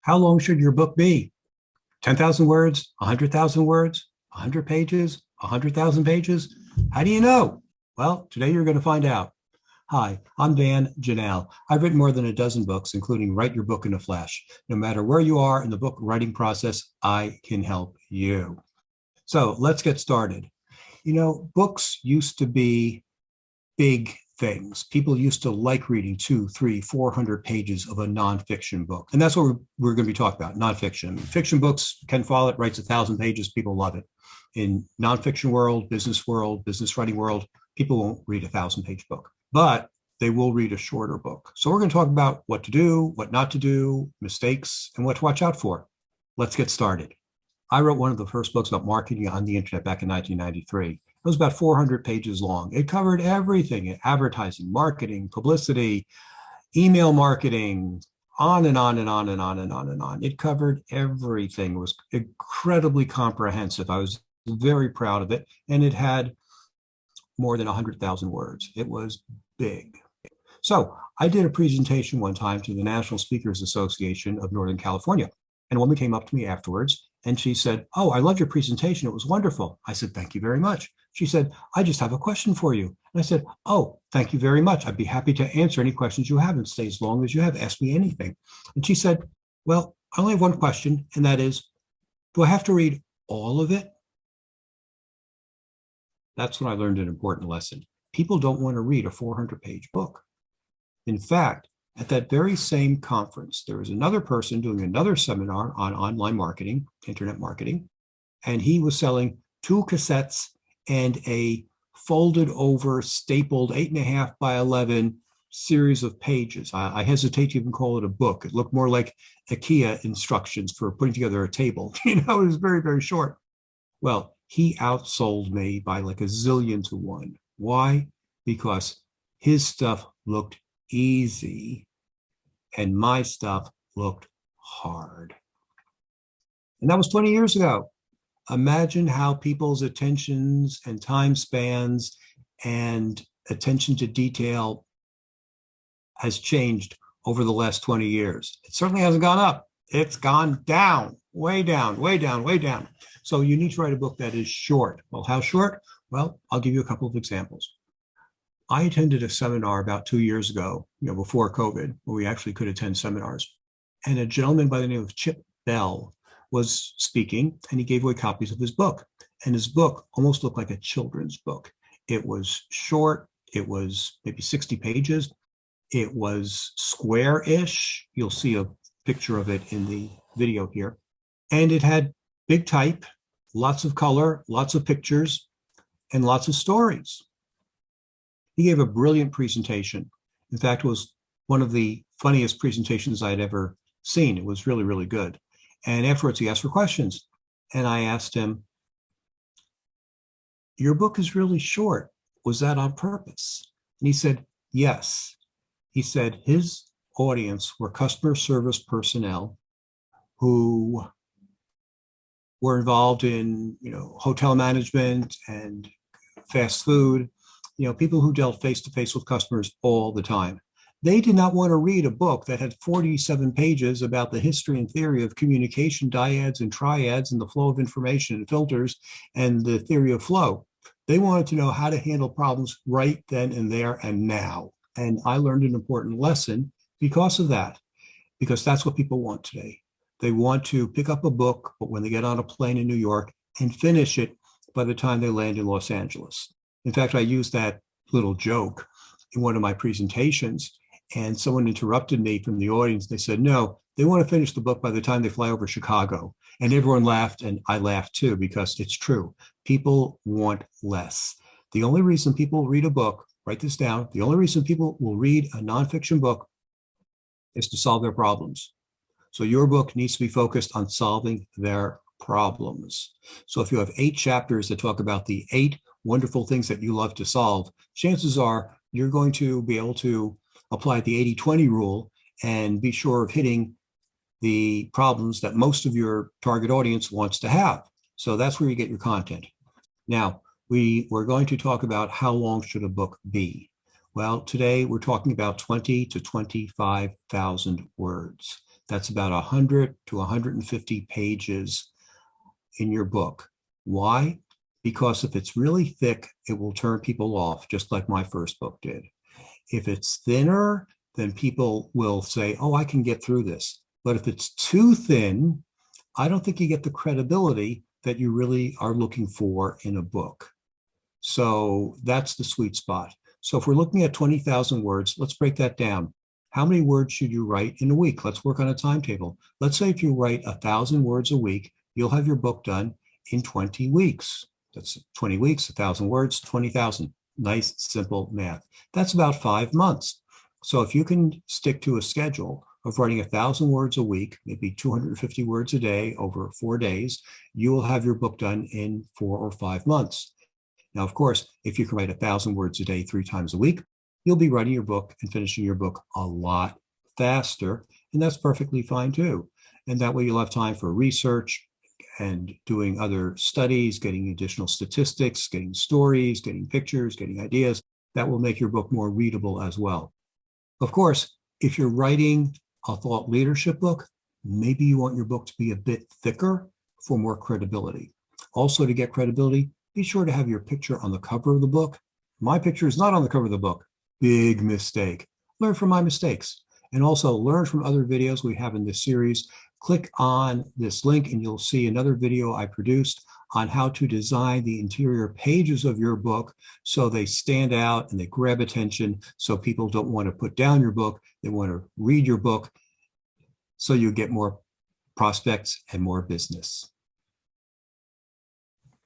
How long should your book be? 10,000 words, 100,000 words, 100 pages, 100,000 pages? How do you know? Well, today you're going to find out. Hi, I'm Dan Janal. I've written more than a dozen books, including Write Your Book in a Flash. No matter where you are in the book writing process, I can help you. So let's get started. Books used to be big things. People used to like reading 200, 300, 400 pages of a nonfiction book. And that's what we're going to be talking about, nonfiction. Fiction books, Ken Follett writes 1,000 pages, people love it. In nonfiction world, business writing world, people won't read 1,000-page book, but they will read a shorter book. So we're going to talk about what to do, what not to do, mistakes, and what to watch out for. Let's get started. I wrote one of the first books about marketing on the internet back in 1993. It was about 400 pages long. It covered everything: advertising, marketing, publicity, email marketing, on and on and on and on and on and on. It covered everything. It was incredibly comprehensive. I was very proud of it. And it had more than 100,000 words. It was big. So I did a presentation one time to the National Speakers Association of Northern California. And a woman came up to me afterwards and she said, "Oh, I loved your presentation. It was wonderful." I said, "Thank you very much." She said, "I just have a question for you." And I said, "Oh, thank you very much. I'd be happy to answer any questions you have and stay as long as you have. Ask me anything." And she said, "Well, I only have one question, and that is, do I have to read all of it?" That's when I learned an important lesson. People don't want to read a 400-page book. In fact, at that very same conference, there was another person doing another seminar on online marketing, internet marketing, and he was selling 2 cassettes and a folded over, stapled 8.5 by 11 series of pages. I hesitate to even call it a book. It looked more like IKEA instructions for putting together a table. It was very, very short. Well, he outsold me by like a zillion to one. Why? Because his stuff looked easy and my stuff looked hard. And that was 20 years ago. Imagine how people's attentions and time spans and attention to detail has changed over the last 20 years. It certainly hasn't gone up. It's gone down, way down, way down, way down. So you need to write a book that is short. Well, how short? Well, I'll give you a couple of examples. I attended a seminar about 2 years ago, before COVID, where we actually could attend seminars. And a gentleman by the name of Chip Bell was speaking, and he gave away copies of his book. And his book almost looked like a children's book. It was short. It was maybe 60 pages. It was square-ish. You'll see a picture of it in the video here. And it had big type, lots of color, lots of pictures, and lots of stories. He gave a brilliant presentation. In fact, it was one of the funniest presentations I had ever seen. It was really, really good. And afterwards, he asked for questions. And I asked him, "Your book is really short. Was that on purpose?" And he said, "Yes." He said his audience were customer service personnel who were involved in, hotel management and fast food, people who dealt face-to-face with customers all the time. They did not want to read a book that had 47 pages about the history and theory of communication, dyads and triads, and the flow of information and filters and the theory of flow. They wanted to know how to handle problems right then and there and now. And I learned an important lesson because of that, because that's what people want today. They want to pick up a book, but when they get on a plane in New York, and finish it by the time they land in Los Angeles. In fact, I used that little joke in one of my presentations, and someone interrupted me from the audience. They said, "No, they want to finish the book by the time they fly over Chicago." And everyone laughed, and I laughed too, because it's true. People want less. The only reason people read a book, write this down, the only reason people will read a nonfiction book is to solve their problems. So your book needs to be focused on solving their problems. So if you have 8 chapters that talk about the 8 wonderful things that you love to solve, chances are you're going to be able to apply the 80-20 rule and be sure of hitting the problems that most of your target audience wants to have. So that's where you get your content. Now, we're going to talk about how long should a book be. Well, today we're talking about 20 to 25,000 words. That's about 100 to 150 pages in your book. Why? Because if it's really thick, it will turn people off, just like my first book did. If it's thinner, then people will say, oh, I can get through this. But if it's too thin, I don't think you get the credibility that you really are looking for in a book. So that's the sweet spot. So if we're looking at 20,000 words, let's break that down. How many words should you write in a week? Let's work on a timetable. Let's say if you write 1,000 words a week, you'll have your book done in 20 weeks. That's 20 weeks, 1,000 words, 20,000. Nice, simple math. That's about 5 months. So if you can stick to a schedule of writing 1,000 words a week, maybe 250 words a day over 4 days, you will have your book done in 4 or 5 months. Now, of course, if you can write 1,000 words a day 3 times a week, you'll be writing your book and finishing your book a lot faster, and that's perfectly fine too. And that way you'll have time for research and doing other studies, getting additional statistics, getting stories, getting pictures, getting ideas. That will make your book more readable as well. Of course, if you're writing a thought leadership book, maybe you want your book to be a bit thicker for more credibility. Also, to get credibility, be sure to have your picture on the cover of the book. My picture is not on the cover of the book. Big mistake. Learn from my mistakes. And also learn from other videos we have in this series. Click on this link and you'll see another video I produced on how to design the interior pages of your book so they stand out and they grab attention, so people don't want to put down your book. They want to read your book so you get more prospects and more business.